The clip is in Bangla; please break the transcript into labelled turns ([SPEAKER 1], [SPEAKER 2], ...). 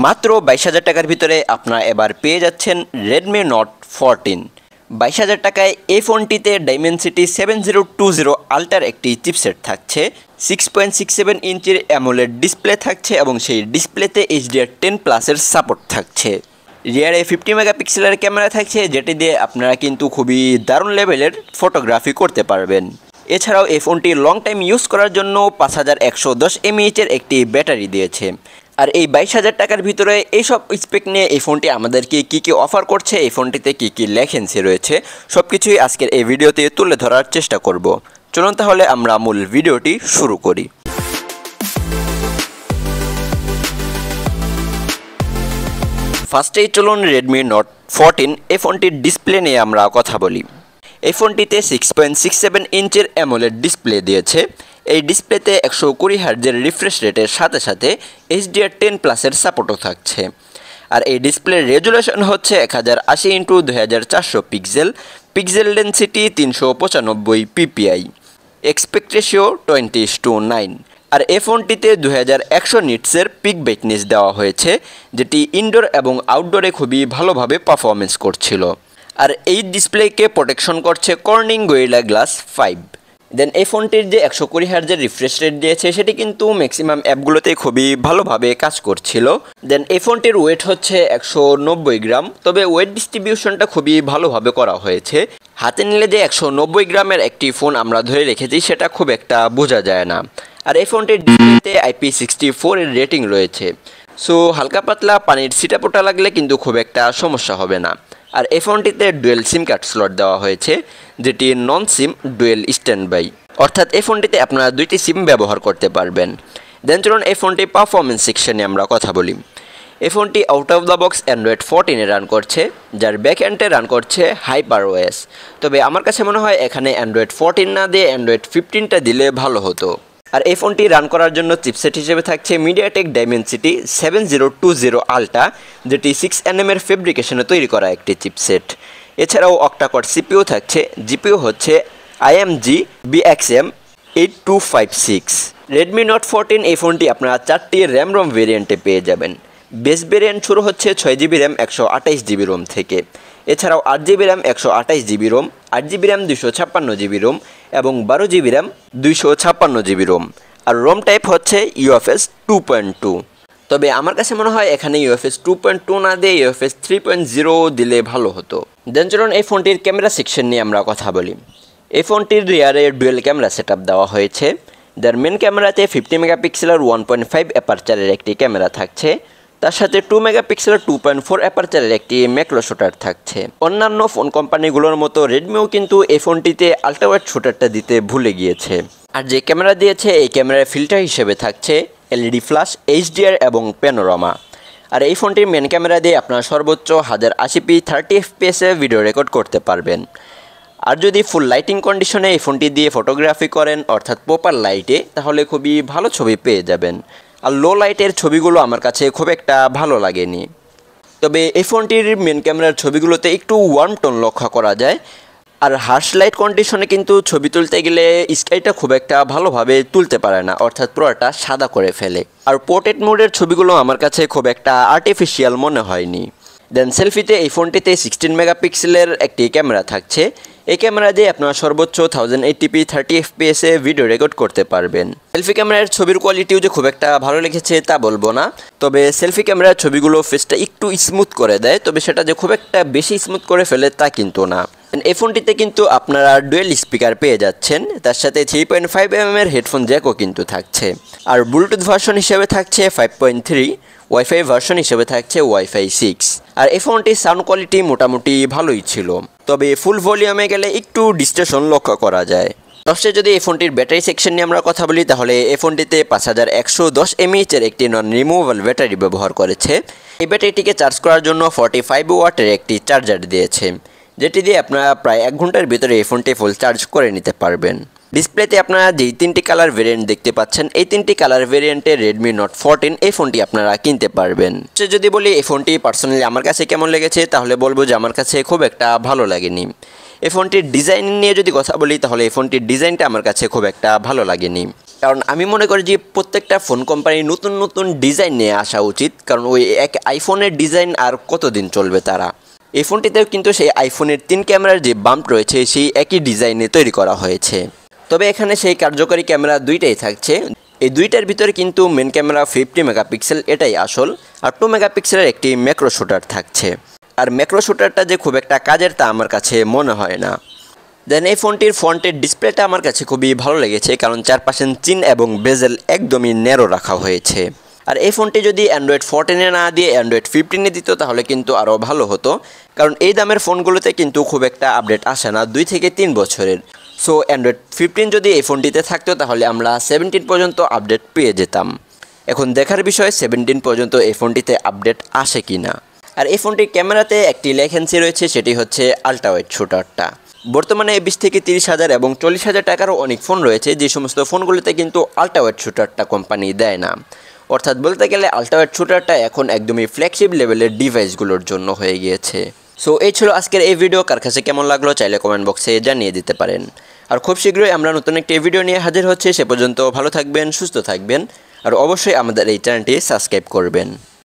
[SPEAKER 1] মাত্র 22,000 টাকার ভিতরে আপনারা এবার পেয়ে যাচ্ছেন Redmi Note 14। 22,000 টাকায় এই ফোনটিতে Dimensity 7020 আল্ট্রার একটি চিপসেট থাকছে, 6.67 ইঞ্চির অ্যামোলেড ডিসপ্লে থাকছে এবং সেই ডিসপ্লেতে HDR10+-এর সাপোর্ট থাকছে। রিয়ারে 50 মেগাপিক্সেলের ক্যামেরা থাকছে, যেটি দিয়ে আপনারা কিন্তু খুবই দারুণ লেভেলের ফটোগ্রাফি করতে পারবেন। এছাড়াও এই ফোনটি লং টাইম ইউজ করার জন্য 5110 mAh-এর একটি ব্যাটারি দিয়েছে। আর এই 22,000 টাকার ভিতরে এইসব স্পেক নিয়ে এই ফোনটি আমাদেরকে কী অফার করছে, এই ফোনটিতে কী লেখেন্সি রয়েছে, সব কিছুই আজকের এই ভিডিওতে তুলে ধরার চেষ্টা করব। চলুন তাহলে আমরা মূল ভিডিওটি শুরু করি। ফার্স্টেই চলুন Redmi Note 14 এই ফোনটির ডিসপ্লে নিয়ে আমরা কথা বলি। এই ফোনটিতে 6.67 ইঞ্চের অ্যামোলেড ডিসপ্লে দিয়েছে। এই ডিসপ্লেতে 120 হার্জের রিফ্রেশ রেটের সাথে সাথে HDR10+-এর সাপোর্টও থাকছে। আর এই ডিসপ্লের রেজুলেশন হচ্ছে 1080x2400 pixel, pixel density 395 ppi, expect ratio 20:9। আর এই ফোনটিতে 2100 নিটসের পিক ব্রাইটনেস দেওয়া হয়েছে, যেটি ইনডোর এবং আউটডোরে খুবই ভালোভাবে পারফরমেন্স করছিল। আর এই ডিসপ্লেকে প্রোটেকশন করছে কর্নিং গোরিলা গ্লাস 5। দেন এই ফোনটির যে 120 হার্জের রিফ্রেশ রেট দিয়েছে সেটি কিন্তু ম্যাক্সিমাম অ্যাপগুলোতে খুবই ভালোভাবে কাজ করছিল। দেন এই ফোনটির ওয়েট হচ্ছে 190 গ্রাম, তবে ওয়েট ডিস্ট্রিবিউশনটা খুবই ভালোভাবে করা হয়েছে। হাতে নিলে যে 190 গ্রামের একটি ফোন আমরা ধরে রেখেছি সেটা খুব একটা বোঝা যায় না। আর এই ফোনটির ডিসপ্লেতে IP64 এর রেটিং রয়েছে, সো হালকা পাতলা পানির ছিটাপোটা লাগলে কিন্তু খুব একটা সমস্যা হবে না। আর এই ফোনটিতে ডুয়েল সিম কার্ড স্লট দেওয়া হয়েছে, যেটি নন সিম ডুয়েল স্ট্যান্ড বাই, অর্থাৎ এই ফোনটিতে আপনারা 2টি সিম ব্যবহার করতে পারবেন। দেন চলুন এই ফোনটি পারফরমেন্স সেকশনে আমরা কথা বলি। এই ফোনটি out of the box android 14-এ রান করছে, যার ব্যাক এন্ডে রান করছে HyperOS। তবে আমার কাছে মনে হয় এখানে অ্যান্ড্রয়েড 14 না দিয়ে অ্যান্ড্রয়েড 15টা দিলে ভালো হতো। আর এই ফোনটি রান করার জন্য চিপসেট হিসেবে থাকছে MediaTek Dimensity 7020 আল্ট্রা, যেটি 6nm এর ফেব্রিকেশনে তৈরি করা একটি চিপসেট। এছাড়াও অক্টাকোর সিপিইউ থাকছে, জিপিইউ হচ্ছে IMG BXM 8256। Redmi Note 14 এই ফোনটি আপনারা 4টি র্যাম রোম ভেরিয়েন্টে পেয়ে যাবেন। বেস ভেরিয়েন্ট শুরু হচ্ছে 6GB র্যাম 128GB রোম থেকে। এছাড়াও 8GB RAM 128GB Rome, 8GB RAM 256GB Rome এবং 12GB র্যাম 256GB রোম। আর রোম টাইপ হচ্ছে UFS 2.2। তবে আমার কাছে মনে হয় এখানে UFS 2.2 না দিয়ে UFS 3.0 দিলে ভালো হতো। দেন চলুন এই ফোনটির ক্যামেরা সেকশন নিয়ে আমরা কথা বলি। এই ফোনটির রিয়ারে ডুয়েল ক্যামেরা সেটআপ দেওয়া হয়েছে। যার মেন ক্যামেরাতে 50 মেগাপিক্সেলের 1.5 অ্যাপারচারের একটি ক্যামেরা থাকছে, তার সাথে 2 মেগাপিক্সেলের 2.4 অ্যাপারচারের একটি ম্যাক্রো শুটার থাকছে। অন্যান্য ফোন কোম্পানিগুলোর মতো রেডমিও কিন্তু এই ফোনটিতে আল্ট্রাওয়াইড শুটারটা দিতে ভুলে গিয়েছে। আর যে ক্যামেরা দিয়েছে এই ক্যামেরার ফিল্টার হিসেবে থাকছে LED ফ্ল্যাশ, HDR এবং প্যানোরামা। আর এই ফোনটির মেন ক্যামেরা দিয়ে আপনারা সর্বোচ্চ 1080p 30fps-এ ভিডিও রেকর্ড করতে পারবেন। আর যদি ফুল লাইটিং কন্ডিশনে এই ফোনটি দিয়ে ফটোগ্রাফি করেন, অর্থাৎ প্রপার লাইটে, তাহলে খুবই ভালো ছবি পেয়ে যাবেন। আর লো লাইটের ছবিগুলো আমার কাছে খুব একটা ভালো লাগেনি। তবে এই ফোনটির মেন ক্যামেরার ছবিগুলোতে একটু ওয়ার্ম টোন লক্ষ্য করা যায়। আর হার্শ লাইট কন্ডিশনে কিন্তু ছবি তুলতে গেলে স্কাইটা খুব একটা ভালোভাবে তুলতে পারে না, অর্থাৎ পুরোটা সাদা করে ফেলে। আর পোর্ট্রেট মোডের ছবিগুলো আমার কাছে খুব একটা আর্টিফিশিয়াল মনে হয়নি। দেন সেলফিতে এই ফোনটিতে 16 মেগাপিক্সেলের একটি ক্যামেরা থাকছে। এই ক্যামেরা দিয়ে আপনারা সর্বোচ্চ 1080p 30fps-এ ভিডিও রেকর্ড করতে পারবেন। সেলফি ক্যামেরার ছবির কোয়ালিটিও যে খুব একটা ভালো লেগেছে তা বলবো না, তবে সেলফি ক্যামেরার ছবিগুলো ফেসটা একটু স্মুথ করে দেয়, তবে সেটা যে খুব একটা বেশি স্মুথ করে ফেলে তা কিন্তু না। এই ফোনটিতে কিন্তু আপনারা ডুয়েল স্পিকার পেয়ে যাচ্ছেন, তার সাথে 3.5mm-এর হেডফোন জ্যাকও কিন্তু থাকছে। আর ব্লুটুথ ভার্সন হিসেবে থাকছে 5.3, ওয়াইফাই ভার্সন হিসেবে থাকছে ওয়াইফাই 6। আর এই ফোনটির সাউন্ড কোয়ালিটি মোটামুটি ভালোই ছিল, তবে ফুল ভলিউমে গেলে একটু ডিস্টরশন লক্ষ্য করা যায়। দশে যদি এই ফোনটির ব্যাটারি সেকশন নিয়ে আমরা কথা বলি, তাহলে এই ফোনটিতে 5110 mAh-এর একটি নন রিমুভেবল ব্যাটারি ব্যবহার করেছে। এই ব্যাটারিটিকে চার্জ করার জন্য 45 ওয়াটের একটি চার্জার দিয়েছে, যেটি দিয়ে আপনারা প্রায় 1 ঘন্টার ভিতরে এই ফোনটি ফুল চার্জ করে নিতে পারবেন। ডিসপ্লেতে আপনারা যেই 3টি কালার ভেরিয়েন্ট দেখতে পাচ্ছেন, এই 3টি কালার ভেরিয়েন্টে Redmi Note 14 এই ফোনটি আপনারা কিনতে পারবেন। যদি বলি এই ফোনটি পার্সোনালি আমার কাছে কেমন লেগেছে, তাহলে বলবো যে আমার কাছে খুব একটা ভালো লাগেনি। এই ফোনটির ডিজাইন নিয়ে যদি কথা বলি, তাহলে এই ফোনটির ডিজাইনটা আমার কাছে খুব একটা ভালো লাগেনি। কারণ আমি মনে করি যে প্রত্যেকটা ফোন কোম্পানি নতুন নতুন ডিজাইন নিয়ে আসা উচিত, কারণ ওই এক আইফোনের ডিজাইন আর কতদিন চলবে তারা। এই ফোনটিতেও কিন্তু সেই আইফোনের 3 ক্যামেরার যে বাম্প রয়েছে সেই একই ডিজাইনে তৈরি করা হয়েছে। তবে এখানে সেই কার্যকরী ক্যামেরা দুইটাই থাকছে। এই দুইটার ভিতরে কিন্তু মেন ক্যামেরা 50 মেগাপিক্সেল এটাই আসল, আর 2 মেগাপিক্সেলের একটি ম্যাক্রো শুটার থাকছে। আর ম্যাক্রো শুটারটা যে খুব একটা কাজের তা আমার কাছে মনে হয় না। দেন এই ফোনটির ফ্রন্টের ডিসপ্লেটা আমার কাছে খুবই ভালো লেগেছে, কারণ চারপাশে চিন এবং বেজেল একদমই ন্যারো রাখা হয়েছে। আর এই ফোনটি যদি অ্যান্ড্রয়েড 14-এ না দিয়ে অ্যান্ড্রয়েড 15-এ দিত তাহলে কিন্তু আরও ভালো হতো, কারণ এই দামের ফোনগুলোতে কিন্তু খুব একটা আপডেট আসে না 2 থেকে 3 বছরের। সো অ্যান্ড্রয়েড 15 যদি এই ফোনটিতে থাকতো তাহলে আমরা 17 পর্যন্ত আপডেট পেয়ে যেতাম। এখন দেখার বিষয় 17 পর্যন্ত এই ফোনটিতে আপডেট আসে কি না। আর এই ফোনটির ক্যামেরাতে একটি লেখেন্সি রয়েছে, সেটি হচ্ছে আল্ট্রা ওয়াইড শুটারটা। বর্তমানে 20 থেকে 30,000 এবং 40,000 টাকারও অনেক ফোন রয়েছে, যে সমস্ত ফোনগুলোতে কিন্তু আল্ট্রা ওয়াইড শুটারটা কোম্পানি দেয় না। অর্থাৎ বলতে গেলে আল্ট্রা ওয়াইড শুটারটা এখন একদমই ফ্ল্যাগশিপ লেভেলের ডিভাইসগুলোর জন্য হয়ে গিয়েছে। সো এই ছিল আজকের এই ভিডিও। কার কাছে কেমন লাগলো চাইলে কমেন্ট বক্সে জানিয়ে দিতে পারেন। আর খুব শীঘ্রই আমরা নতুন একটি ভিডিও নিয়ে হাজির হচ্ছে। সে পর্যন্ত ভালো থাকবেন, সুস্থ থাকবেন, আর অবশ্যই আমাদের এই চ্যানেলটি সাবস্ক্রাইব করবেন।